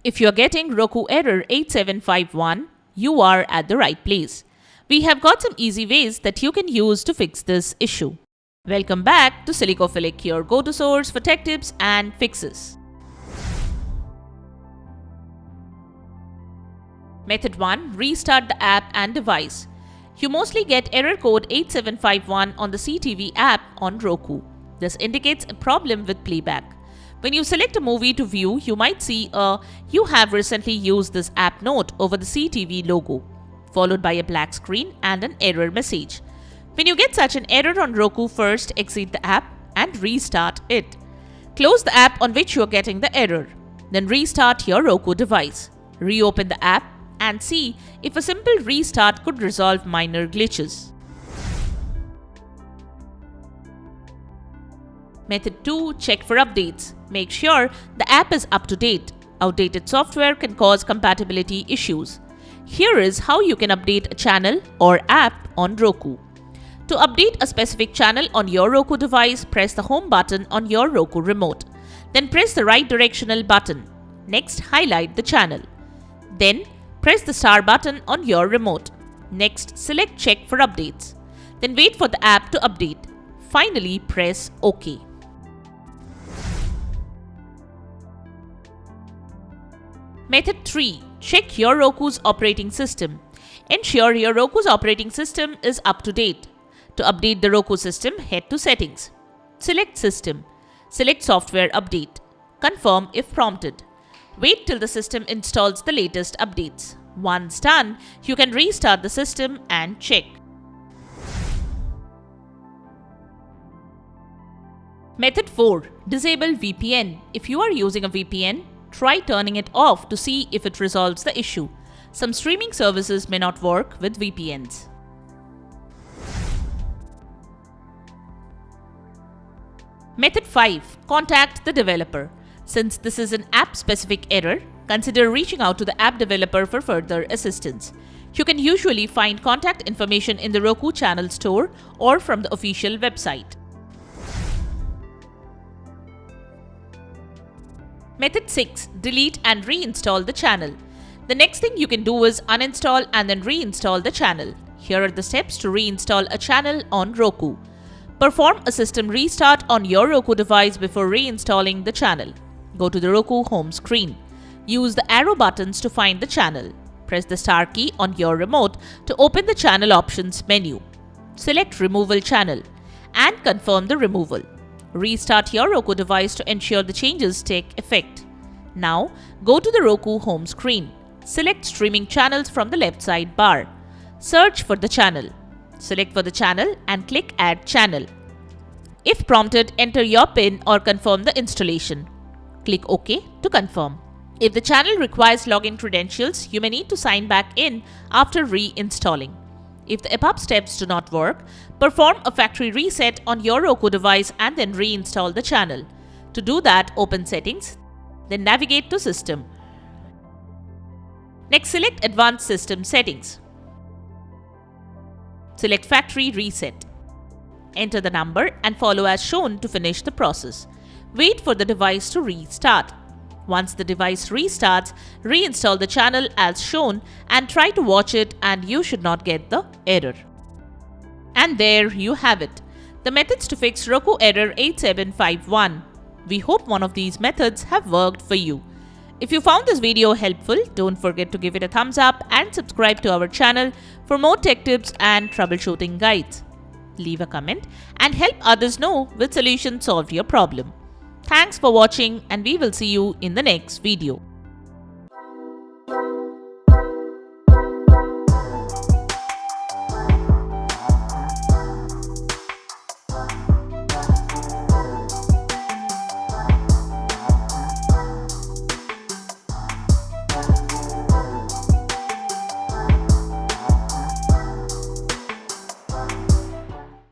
If you're getting Roku error 8751, you are at the right place. We have got some easy ways that you can use to fix this issue. Welcome back to Silicophilic, your go-to source for tech tips and fixes. Method 1. Restart the app and device. You mostly get error code 8751 on the CTV app on Roku. This indicates a problem with playback. When you select a movie to view, you might see a "You have recently used this app" note over the CTV logo, followed by a black screen and an error message. When you get such an error on Roku, first exit the app and restart it. Close the app on which you are getting the error. Then restart your Roku device. Reopen the app and see if a simple restart could resolve minor glitches. Method 2. Check for updates. Make sure the app is up to date. Outdated software can cause compatibility issues. Here is how you can update a channel or app on Roku. To update a specific channel on your Roku device, press the home button on your Roku remote. Then press the right directional button. Next, highlight the channel. Then, press the star button on your remote. Next, select Check for updates. Then wait for the app to update. Finally, press OK. Method 3. Check your Roku's operating system. Ensure your Roku's operating system is up to date. To update the Roku system, head to Settings. Select System. Select Software Update. Confirm if prompted. Wait till the system installs the latest updates. Once done, you can restart the system and check. Method 4. Disable VPN. If you are using a VPN, try turning it off to see if it resolves the issue. Some streaming services may not work with VPNs. Method 5. Contact the developer. Since this is an app-specific error, consider reaching out to the app developer for further assistance. You can usually find contact information in the Roku channel store or from the official website. Method 6. Delete and reinstall the channel. The next thing you can do is uninstall and then reinstall the channel. Here are the steps to reinstall a channel on Roku. Perform a system restart on your Roku device before reinstalling the channel. Go to the Roku home screen. Use the arrow buttons to find the channel. Press the star key on your remote to open the channel options menu. Select Removal Channel and confirm the removal. Restart your Roku device to ensure the changes take effect. Now, go to the Roku home screen. Select Streaming Channels from the left side bar. Search for the channel. Select for the channel and click Add Channel. If prompted, enter your PIN or confirm the installation. Click OK to confirm. If the channel requires login credentials, you may need to sign back in after reinstalling. If the above steps do not work, perform a factory reset on your Roku device and then reinstall the channel. To do that, open Settings, then navigate to System. Next, select Advanced System Settings. Select Factory Reset. Enter the number and follow as shown to finish the process. Wait for the device to restart. Once the device restarts, reinstall the channel as shown and try to watch it, and you should not get the error. And there you have it, the methods to fix Roku error 8751. We hope one of these methods have worked for you. If you found this video helpful, don't forget to give it a thumbs up and subscribe to our channel for more tech tips and troubleshooting guides. Leave a comment and help others know which solution solved your problem. Thanks for watching, and we will see you in the next video.